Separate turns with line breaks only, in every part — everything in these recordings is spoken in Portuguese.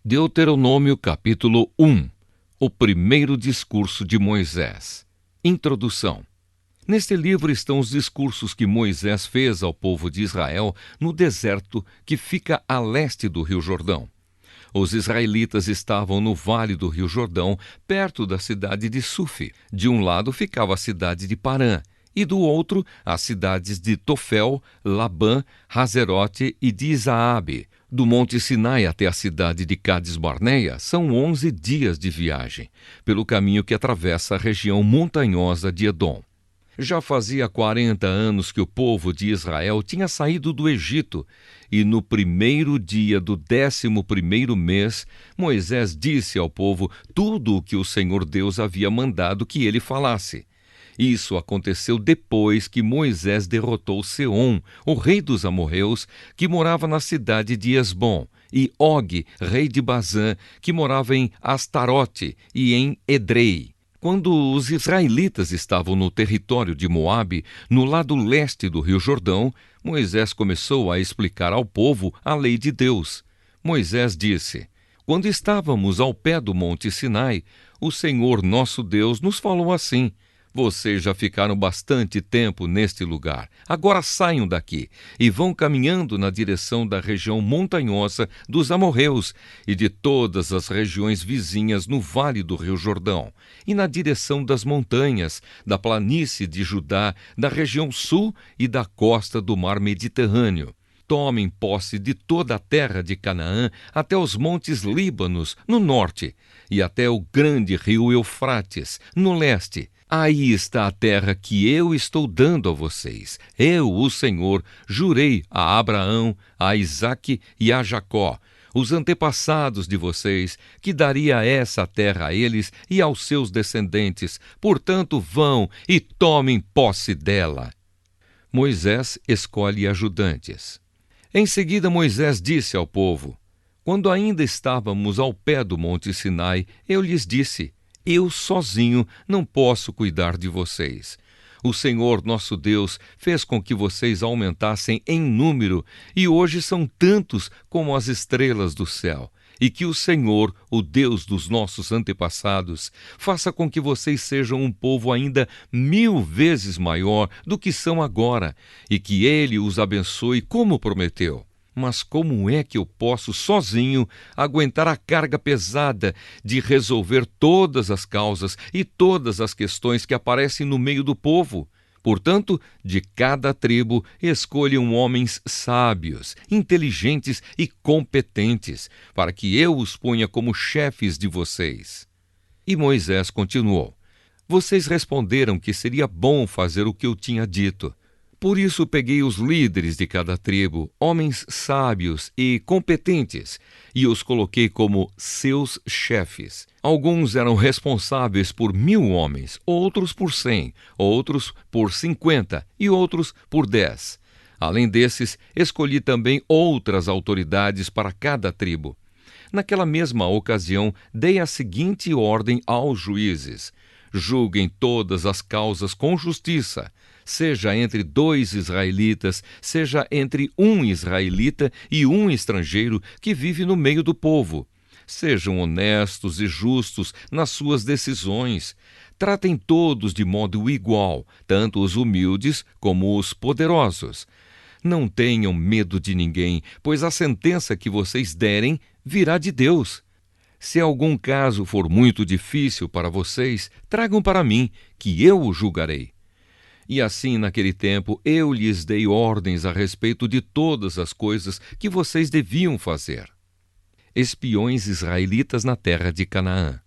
Deuteronômio capítulo 1. O primeiro discurso de Moisés. Introdução. Neste livro estão os discursos que Moisés fez ao povo de Israel no deserto que fica a leste do Rio Jordão. Os israelitas estavam no vale do Rio Jordão, perto da cidade de Sufi. De um lado ficava a cidade de Parã, e do outro as cidades de Tofel, Labã, Hazerote e de Isaabe. Do Monte Sinai até a cidade de Cades-Barneia são 11 dias de viagem, pelo caminho que atravessa a região montanhosa de Edom. Já fazia 40 anos que o povo de Israel tinha saído do Egito, e no primeiro dia do 11º mês, Moisés disse ao povo tudo o que o Senhor Deus havia mandado que ele falasse. Isso aconteceu depois que Moisés derrotou Seom, o rei dos amorreus, que morava na cidade de Esbom, e Og, rei de Bazã, que morava em Astarote e em Edrei. Quando os israelitas estavam no território de Moabe, no lado leste do Rio Jordão, Moisés começou a explicar ao povo a lei de Deus. Moisés disse: "Quando estávamos ao pé do Monte Sinai, o Senhor nosso Deus nos falou assim: vocês já ficaram bastante tempo neste lugar. Agora saiam daqui e vão caminhando na direção da região montanhosa dos amorreus e de todas as regiões vizinhas no vale do Rio Jordão, e na direção das montanhas, da planície de Judá, da região sul e da costa do mar Mediterrâneo. Tomem posse de toda a terra de Canaã até os montes Líbanos, no norte, e até o grande rio Eufrates, no leste. Aí está a terra que eu estou dando a vocês. Eu, o Senhor, jurei a Abraão, a Isaque e a Jacó, os antepassados de vocês, que daria essa terra a eles e aos seus descendentes. Portanto, vão e tomem posse dela." Moisés escolhe ajudantes. Em seguida, Moisés disse ao povo: "Quando ainda estávamos ao pé do Monte Sinai, eu lhes disse: eu sozinho não posso cuidar de vocês. O Senhor nosso Deus fez com que vocês aumentassem em número, e hoje são tantos como as estrelas do céu. E que o Senhor, o Deus dos nossos antepassados, faça com que vocês sejam um povo ainda 1000 vezes maior do que são agora, e que Ele os abençoe como prometeu. Mas como é que eu posso, sozinho, aguentar a carga pesada de resolver todas as causas e todas as questões que aparecem no meio do povo? Portanto, de cada tribo escolham homens sábios, inteligentes e competentes, para que eu os ponha como chefes de vocês." E Moisés continuou: "Vocês responderam que seria bom fazer o que eu tinha dito. Por isso peguei os líderes de cada tribo, homens sábios e competentes, e os coloquei como seus chefes. Alguns eram responsáveis por 1000 homens, outros por 100, outros por 50 e outros por 10. Além desses, escolhi também outras autoridades para cada tribo. Naquela mesma ocasião, dei a seguinte ordem aos juízes: julguem todas as causas com justiça, seja entre 2 israelitas, seja entre 1 israelita e 1 estrangeiro que vive no meio do povo. Sejam honestos e justos nas suas decisões. Tratem todos de modo igual, tanto os humildes como os poderosos. Não tenham medo de ninguém, pois a sentença que vocês derem virá de Deus. Se algum caso for muito difícil para vocês, tragam para mim, que eu o julgarei." E assim, naquele tempo, eu lhes dei ordens a respeito de todas as coisas que vocês deviam fazer. Espiões israelitas na terra de Canaã.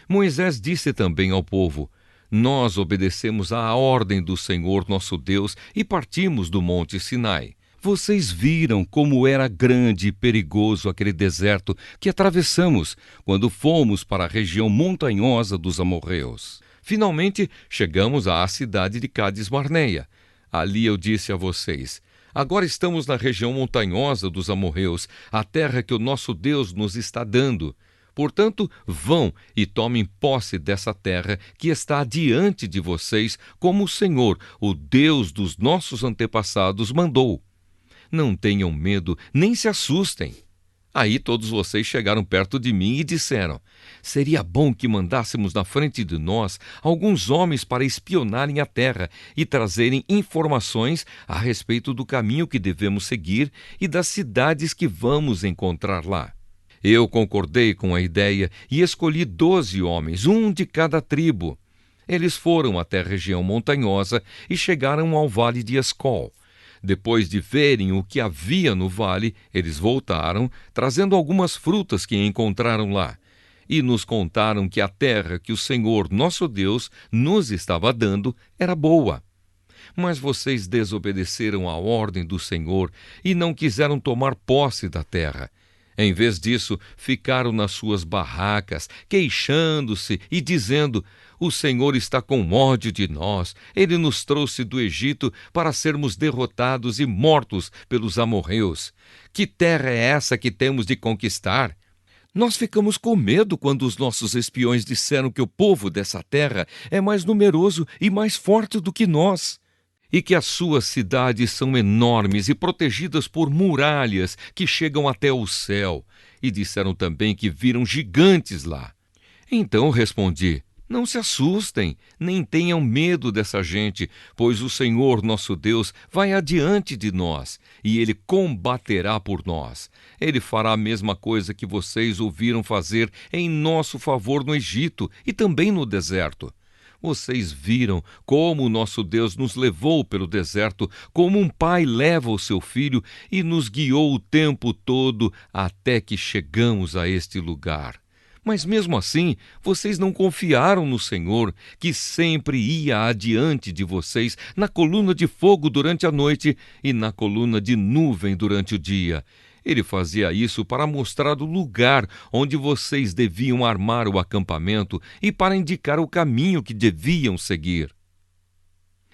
Moisés disse também ao povo: "Nós obedecemos à ordem do Senhor nosso Deus e partimos do Monte Sinai. Vocês viram como era grande e perigoso aquele deserto que atravessamos quando fomos para a região montanhosa dos amorreus. Finalmente, chegamos à cidade de Cades-Barneia. Ali eu disse a vocês: agora estamos na região montanhosa dos amorreus, a terra que o nosso Deus nos está dando. Portanto, vão e tomem posse dessa terra que está diante de vocês, como o Senhor, o Deus dos nossos antepassados, mandou. Não tenham medo, nem se assustem. Aí todos vocês chegaram perto de mim e disseram: seria bom que mandássemos na frente de nós alguns homens para espionarem a terra e trazerem informações a respeito do caminho que devemos seguir e das cidades que vamos encontrar lá. Eu concordei com a ideia e escolhi 12 homens, um de cada tribo. Eles foram até a região montanhosa e chegaram ao vale de Escol. Depois de verem o que havia no vale, eles voltaram, trazendo algumas frutas que encontraram lá, e nos contaram que a terra que o Senhor, nosso Deus, nos estava dando era boa. Mas vocês desobedeceram à ordem do Senhor e não quiseram tomar posse da terra. Em vez disso, ficaram nas suas barracas, queixando-se e dizendo: o Senhor está com ódio de nós. Ele nos trouxe do Egito para sermos derrotados e mortos pelos amorreus. Que terra é essa que temos de conquistar? Nós ficamos com medo quando os nossos espiões disseram que o povo dessa terra é mais numeroso e mais forte do que nós, e que as suas cidades são enormes e protegidas por muralhas que chegam até o céu. E disseram também que viram gigantes lá. Então respondi: não se assustem, nem tenham medo dessa gente, pois o Senhor nosso Deus vai adiante de nós, e Ele combaterá por nós. Ele fará a mesma coisa que vocês ouviram fazer em nosso favor no Egito e também no deserto. Vocês viram como o nosso Deus nos levou pelo deserto, como um pai leva o seu filho, e nos guiou o tempo todo até que chegamos a este lugar. Mas mesmo assim, vocês não confiaram no Senhor, que sempre ia adiante de vocês na coluna de fogo durante a noite e na coluna de nuvem durante o dia. Ele fazia isso para mostrar o lugar onde vocês deviam armar o acampamento e para indicar o caminho que deviam seguir.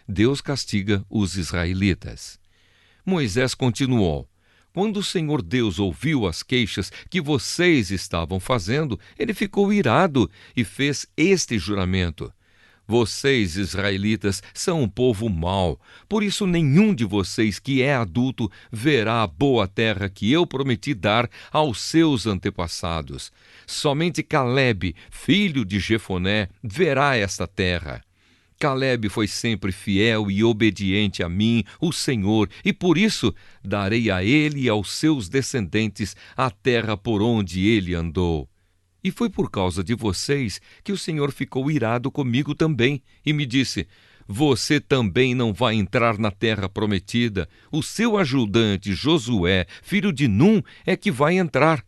Deus castiga os israelitas. Moisés continuou: quando o Senhor Deus ouviu as queixas que vocês estavam fazendo, ele ficou irado e fez este juramento: vocês, israelitas, são um povo mau, por isso nenhum de vocês que é adulto verá a boa terra que eu prometi dar aos seus antepassados. Somente Calebe, filho de Jefoné, verá esta terra. Calebe foi sempre fiel e obediente a mim, o Senhor, e por isso darei a ele e aos seus descendentes a terra por onde ele andou. E foi por causa de vocês que o Senhor ficou irado comigo também e me disse: você também não vai entrar na terra prometida. O seu ajudante Josué, filho de Num, é que vai entrar.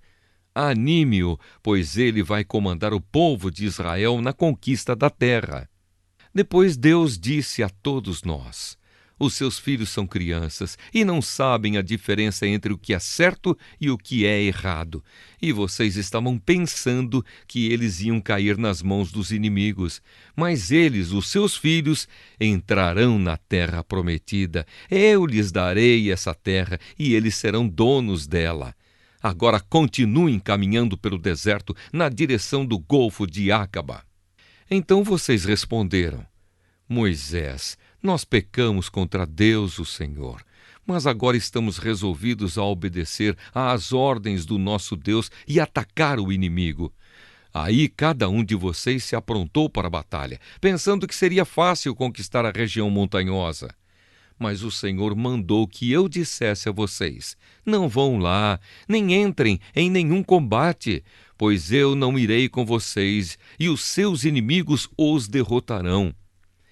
Anime-o, pois ele vai comandar o povo de Israel na conquista da terra. Depois Deus disse a todos nós: os seus filhos são crianças e não sabem a diferença entre o que é certo e o que é errado. E vocês estavam pensando que eles iam cair nas mãos dos inimigos. Mas eles, os seus filhos, entrarão na terra prometida. Eu lhes darei essa terra e eles serão donos dela. Agora continuem caminhando pelo deserto na direção do Golfo de Acaba. Então vocês responderam: Moisés, nós pecamos contra Deus, o Senhor, mas agora estamos resolvidos a obedecer às ordens do nosso Deus e atacar o inimigo. Aí cada um de vocês se aprontou para a batalha, pensando que seria fácil conquistar a região montanhosa. Mas o Senhor mandou que eu dissesse a vocês: não vão lá, nem entrem em nenhum combate, pois eu não irei com vocês e os seus inimigos os derrotarão.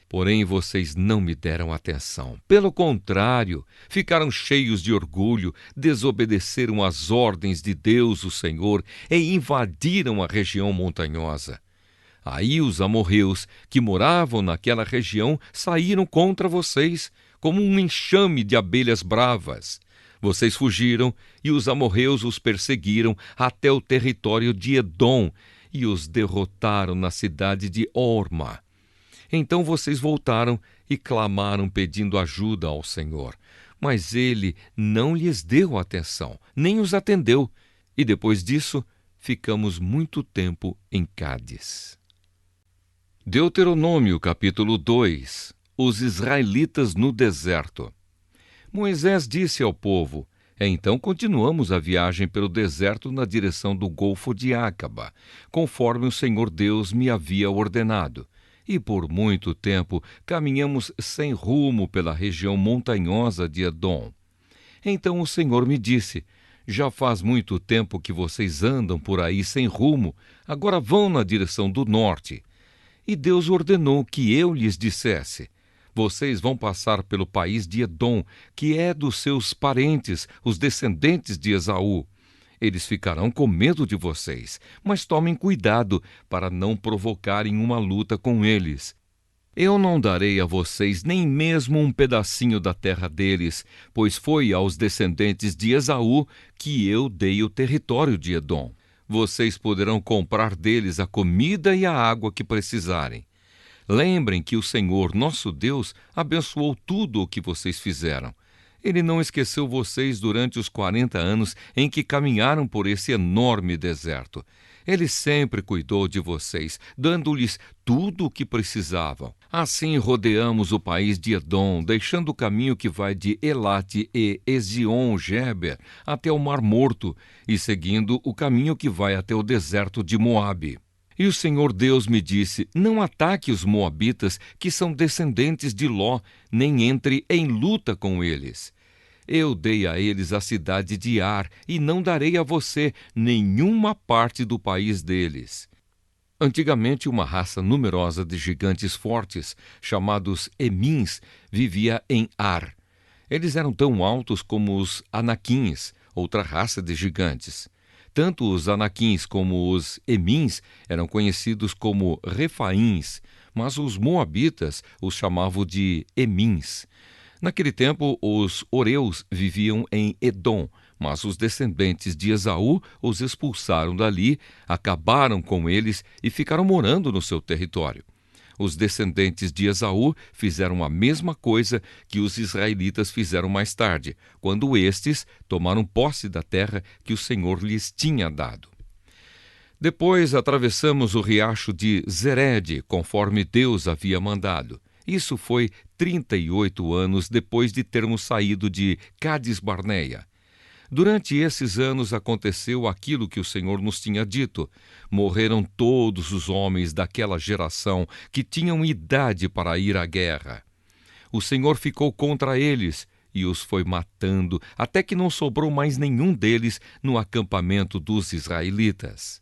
Porém, vocês não me deram atenção. Pelo contrário, ficaram cheios de orgulho, desobedeceram às ordens de Deus, o Senhor, e invadiram a região montanhosa. Aí os amorreus, que moravam naquela região, saíram contra vocês, como um enxame de abelhas bravas. Vocês fugiram, e os amorreus os perseguiram até o território de Edom, e os derrotaram na cidade de Orma. Então vocês voltaram e clamaram pedindo ajuda ao Senhor. Mas ele não lhes deu atenção, nem os atendeu. E depois disso, ficamos muito tempo em Cádiz. Deuteronômio capítulo 2. Os israelitas no deserto. Moisés disse ao povo: Então continuamos a viagem pelo deserto na direção do Golfo de Acaba, conforme o Senhor Deus me havia ordenado. E por muito tempo caminhamos sem rumo pela região montanhosa de Edom. Então o Senhor me disse: já faz muito tempo que vocês andam por aí sem rumo, agora vão na direção do norte. E Deus ordenou que eu lhes dissesse: vocês vão passar pelo país de Edom, que é dos seus parentes, os descendentes de Esaú. Eles ficarão com medo de vocês, mas tomem cuidado para não provocarem uma luta com eles. Eu não darei a vocês nem mesmo um pedacinho da terra deles, pois foi aos descendentes de Esaú que eu dei o território de Edom. Vocês poderão comprar deles a comida e a água que precisarem. Lembrem que o Senhor, nosso Deus, abençoou tudo o que vocês fizeram. Ele não esqueceu vocês durante os 40 anos em que caminharam por esse enorme deserto. Ele sempre cuidou de vocês, dando-lhes tudo o que precisavam. Assim rodeamos o país de Edom, deixando o caminho que vai de Elate e Ezion-Geber até o Mar Morto e seguindo o caminho que vai até o deserto de Moabe. E o Senhor Deus me disse: não ataque os moabitas, que são descendentes de Ló, nem entre em luta com eles. Eu dei a eles a cidade de Ar, e não darei a você nenhuma parte do país deles. Antigamente, uma raça numerosa de gigantes fortes, chamados Emins, vivia em Ar. Eles eram tão altos como os Anaquins, outra raça de gigantes. Tanto os Anaquins como os Emins eram conhecidos como Refaíns, mas os moabitas os chamavam de Emins. Naquele tempo, os Oreus viviam em Edom, mas os descendentes de Esaú os expulsaram dali, acabaram com eles e ficaram morando no seu território. Os descendentes de Esaú fizeram a mesma coisa que os israelitas fizeram mais tarde, quando estes tomaram posse da terra que o Senhor lhes tinha dado. Depois atravessamos o riacho de Zered, conforme Deus havia mandado. Isso foi 38 anos depois de termos saído de Cades-Barneia. Durante esses anos aconteceu aquilo que o Senhor nos tinha dito. Morreram todos os homens daquela geração que tinham idade para ir à guerra. O Senhor ficou contra eles e os foi matando, até que não sobrou mais nenhum deles no acampamento dos israelitas.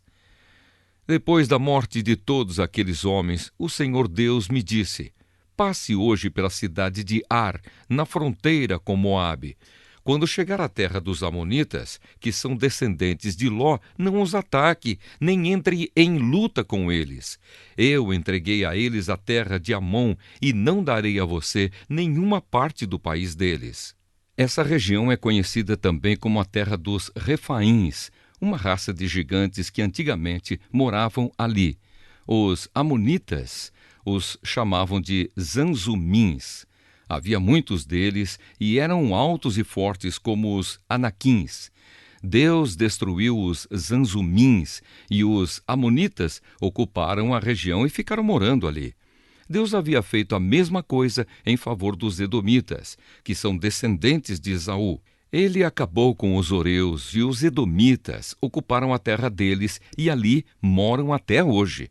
Depois da morte de todos aqueles homens, o Senhor Deus me disse: passe hoje pela cidade de Ar, na fronteira com Moabe. Quando chegar à terra dos Amonitas, que são descendentes de Ló, não os ataque, nem entre em luta com eles. Eu entreguei a eles a terra de Amon, e não darei a você nenhuma parte do país deles. Essa região é conhecida também como a terra dos Refaíns, uma raça de gigantes que antigamente moravam ali. Os Amonitas os chamavam de Zanzumins. Havia muitos deles e eram altos e fortes como os Anaquins. Deus destruiu os Zanzumins e os Amonitas ocuparam a região e ficaram morando ali. Deus havia feito a mesma coisa em favor dos Edomitas, que são descendentes de Esaú. Ele acabou com os Oreus e os Edomitas ocuparam a terra deles e ali moram até hoje.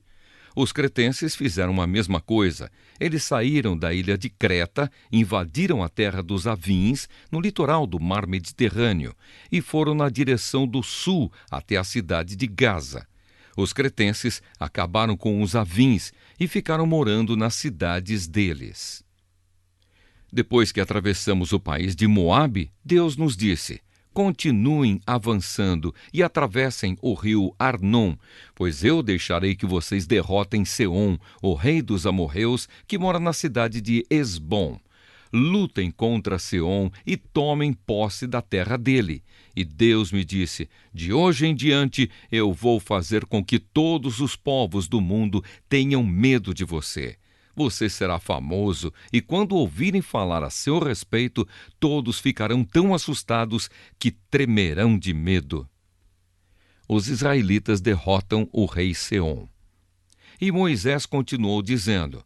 Os cretenses fizeram a mesma coisa. Eles saíram da ilha de Creta, invadiram a terra dos Avins, no litoral do mar Mediterrâneo, e foram na direção do sul até a cidade de Gaza. Os cretenses acabaram com os Avins e ficaram morando nas cidades deles. Depois que atravessamos o país de Moabe, Deus nos disse: continuem avançando e atravessem o rio Arnon, pois eu deixarei que vocês derrotem Seom, o rei dos amorreus, que mora na cidade de Esbom. Lutem contra Seom e tomem posse da terra dele. E Deus me disse: de hoje em diante eu vou fazer com que todos os povos do mundo tenham medo de você. Você será famoso, e quando ouvirem falar a seu respeito, todos ficarão tão assustados que tremerão de medo. Os israelitas derrotam o rei Seom. E Moisés continuou dizendo: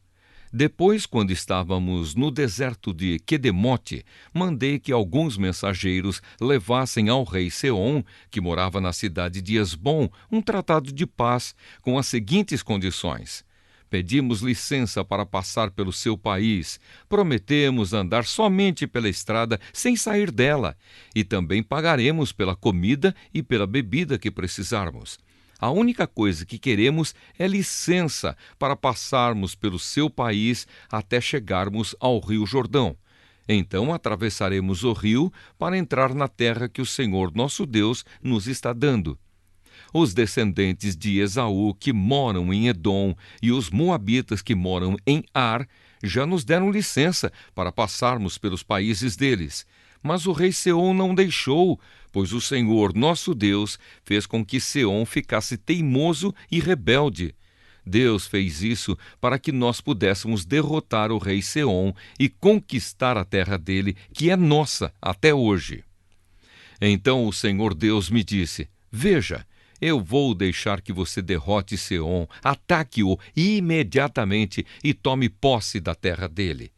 Depois, quando estávamos no deserto de Quedemote, mandei que alguns mensageiros levassem ao rei Seom, que morava na cidade de Esbom, um tratado de paz com as seguintes condições: pedimos licença para passar pelo seu país, prometemos andar somente pela estrada sem sair dela, e também pagaremos pela comida e pela bebida que precisarmos. A única coisa que queremos é licença para passarmos pelo seu país até chegarmos ao rio Jordão. Então atravessaremos o rio para entrar na terra que o Senhor nosso Deus nos está dando. Os descendentes de Esaú que moram em Edom e os moabitas que moram em Ar já nos deram licença para passarmos pelos países deles. Mas o rei Seom não deixou, pois o Senhor, nosso Deus, fez com que Seom ficasse teimoso e rebelde. Deus fez isso para que nós pudéssemos derrotar o rei Seom e conquistar a terra dele, que é nossa até hoje. Então o Senhor Deus me disse: veja, eu vou deixar que você derrote Seom, ataque-o imediatamente e tome posse da terra dele.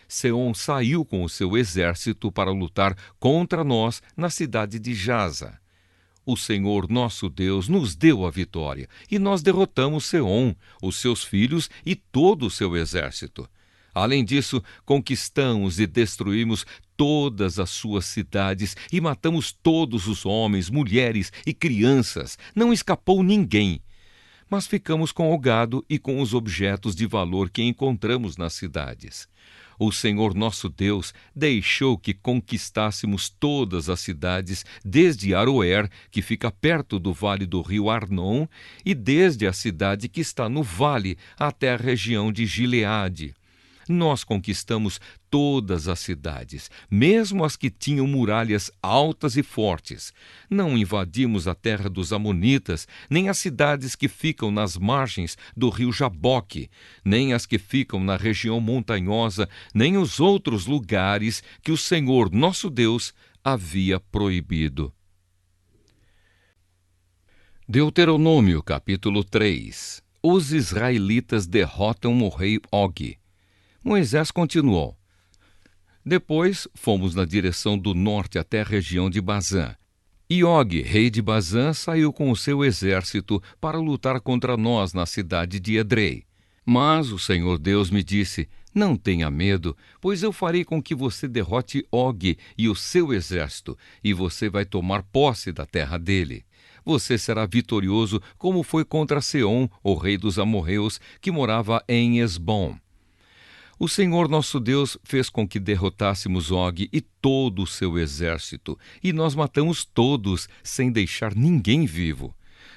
Seom saiu com o seu exército para lutar contra nós na cidade de Jaza. O Senhor nosso Deus nos deu a vitória, e nós derrotamos Seom, os seus filhos e todo o seu exército. Além disso, conquistamos e destruímos todas as suas cidades e matamos todos os homens, mulheres e crianças. Não escapou ninguém. Mas ficamos com o gado e com os objetos de valor que encontramos nas cidades. O Senhor nosso Deus deixou que conquistássemos todas as cidades, desde Aroer, que fica perto do vale do rio Arnon, e desde a cidade que está no vale até a região de Gileade. Nós conquistamos todas as cidades, mesmo as que tinham muralhas altas e fortes. Não invadimos a terra dos amonitas, nem as cidades que ficam nas margens do rio Jaboque, nem as que ficam na região montanhosa, nem os outros lugares que o Senhor, nosso Deus, havia proibido. Deuteronômio, capítulo 3. Os israelitas derrotam o rei Og. Moisés continuou: depois fomos na direção do norte até a região de Bazã. E Og, rei de Bazã, saiu com o seu exército para lutar contra nós na cidade de Edrei. Mas o Senhor Deus me disse: não tenha medo, pois eu farei com que você derrote Og e o seu exército, e você vai tomar posse da terra dele. Você será vitorioso como foi contra Seom, o rei dos amorreus, que morava em Esbom. O Senhor nosso Deus fez com que derrotássemos Og e todo o seu exército, e nós matamos todos, sem deixar ninguém vivo.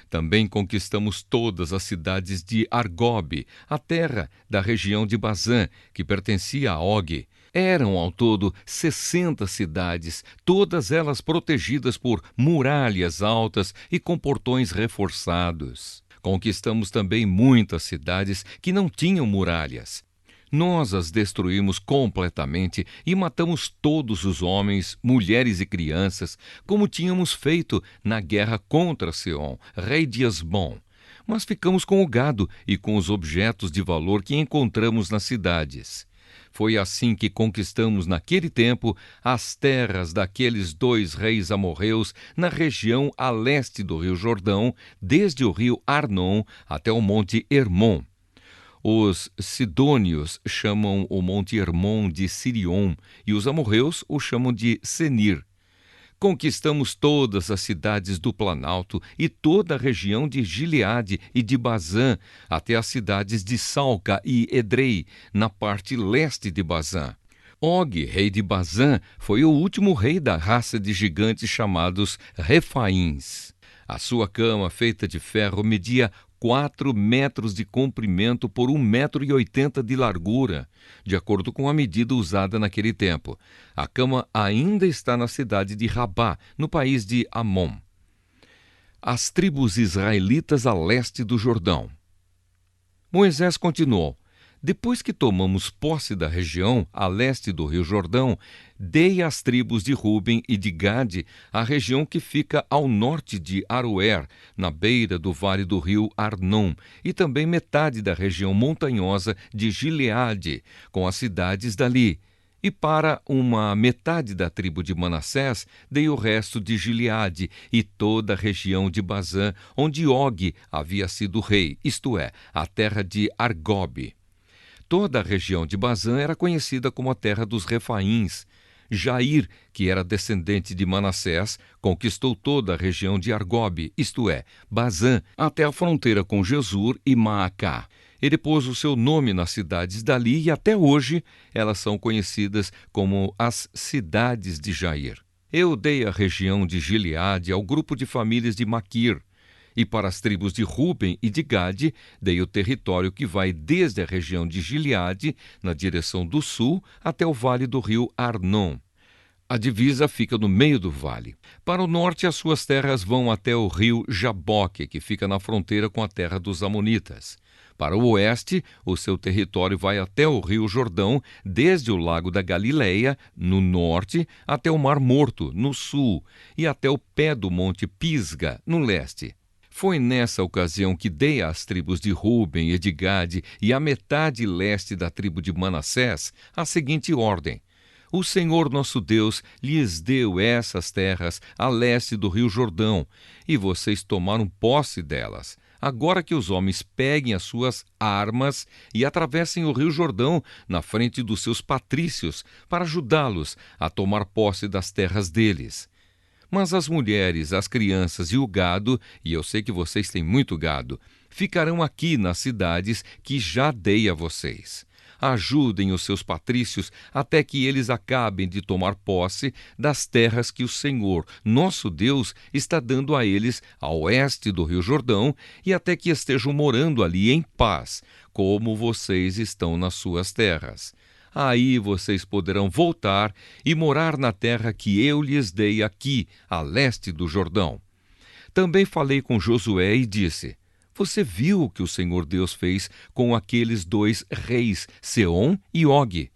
Também conquistamos todas as cidades de Argob, a terra da região de Bazã, que pertencia a Og. Eram ao todo 60 cidades, todas elas protegidas por muralhas altas e com portões reforçados. Conquistamos também muitas cidades que não tinham muralhas. Nós as destruímos completamente e matamos todos os homens, mulheres e crianças, como tínhamos feito na guerra contra Seom, rei de Esbom. Mas ficamos com o gado e com os objetos de valor que encontramos nas cidades. Foi assim que conquistamos naquele tempo as terras daqueles 2 reis amorreus na região a leste do rio Jordão, desde o rio Arnon até o monte Hermon. Os sidônios chamam o monte Hermon de Sirion e os amorreus o chamam de Senir. Conquistamos todas as cidades do Planalto e toda a região de Gileade e de Bazã, até as cidades de Salca e Edrei, na parte leste de Bazã. Og, rei de Bazã, foi o último rei da raça de gigantes chamados Refaíns. A sua cama, feita de ferro, media 4 metros de comprimento por 1,80 m de largura, de acordo com a medida usada naquele tempo. A cama ainda está na cidade de Rabá, no país de Amon. As tribos israelitas a leste do Jordão. Moisés continuou: Depois que tomamos posse da região a leste do rio Jordão, dei às tribos de Ruben e de Gade a região que fica ao norte de Aroer, na beira do vale do rio Arnon, e também metade da região montanhosa de Gileade, com as cidades dali. E para uma metade da tribo de Manassés, dei o resto de Gileade e toda a região de Bazã, onde Og havia sido rei, isto é, a terra de Argobe. Toda a região de Bazã era conhecida como a terra dos Refaíns. Jair, que era descendente de Manassés, conquistou toda a região de Argobe, isto é, Bazã, até a fronteira com Gesur e Maacá. Ele pôs o seu nome nas cidades dali e até hoje elas são conhecidas como as cidades de Jair. Eu dei a região de Gileade ao grupo de famílias de Maquir. E para as tribos de Ruben e de Gade, dei o território que vai desde a região de Gileade, na direção do sul, até o vale do rio Arnon. A divisa fica no meio do vale. Para o norte, as suas terras vão até o rio Jaboque, que fica na fronteira com a terra dos Amonitas. Para o oeste, o seu território vai até o rio Jordão, desde o lago da Galileia, no norte, até o Mar Morto, no sul, e até o pé do monte Pisga, no leste. Foi nessa ocasião que dei às tribos de Ruben e de Gade e à metade leste da tribo de Manassés a seguinte ordem: o Senhor nosso Deus lhes deu essas terras a leste do rio Jordão, e vocês tomaram posse delas. Agora que os homens peguem as suas armas e atravessem o rio Jordão na frente dos seus patrícios para ajudá-los a tomar posse das terras deles. Mas as mulheres, as crianças e o gado, e eu sei que vocês têm muito gado, ficarão aqui nas cidades que já dei a vocês. Ajudem os seus patrícios até que eles acabem de tomar posse das terras que o Senhor, nosso Deus, está dando a eles a oeste do rio Jordão e até que estejam morando ali em paz, como vocês estão nas suas terras. Aí vocês poderão voltar e morar na terra que eu lhes dei aqui, a leste do Jordão. Também falei com Josué e disse: você viu o que o Senhor Deus fez com aqueles dois reis, Seom e Og?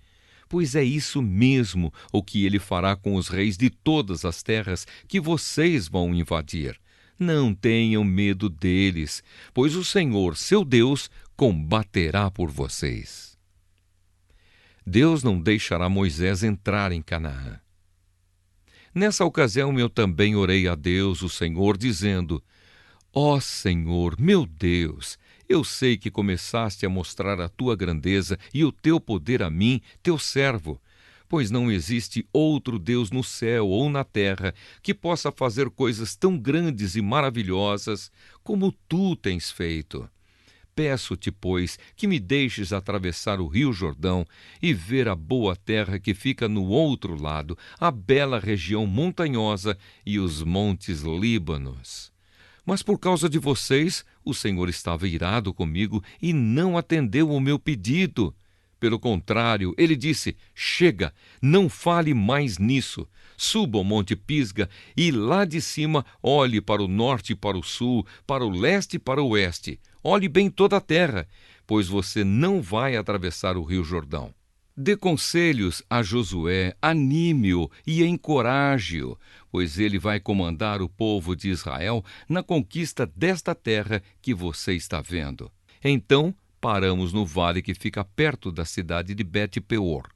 Pois é isso mesmo o que ele fará com os reis de todas as terras que vocês vão invadir. Não tenham medo deles, pois o Senhor, seu Deus, combaterá por vocês. Deus não deixará Moisés entrar em Canaã. Nessa ocasião eu também orei a Deus, o Senhor, dizendo: ó Senhor, meu Deus, eu sei que começaste a mostrar a tua grandeza e o teu poder a mim, teu servo, pois não existe outro Deus no céu ou na terra que possa fazer coisas tão grandes e maravilhosas como tu tens feito. Peço-te, pois, que me deixes atravessar o rio Jordão e ver a boa terra que fica no outro lado, a bela região montanhosa e os montes Líbanos. Mas por causa de vocês, o Senhor estava irado comigo e não atendeu o meu pedido. Pelo contrário, ele disse: chega, não fale mais nisso. Suba ao monte Pisga e lá de cima olhe para o norte e para o sul, para o leste e para o oeste. Olhe bem toda a terra, pois você não vai atravessar o rio Jordão. Dê conselhos a Josué, anime-o e encoraje-o, pois ele vai comandar o povo de Israel na conquista desta terra que você está vendo. Então, paramos no vale que fica perto da cidade de Bet-peor.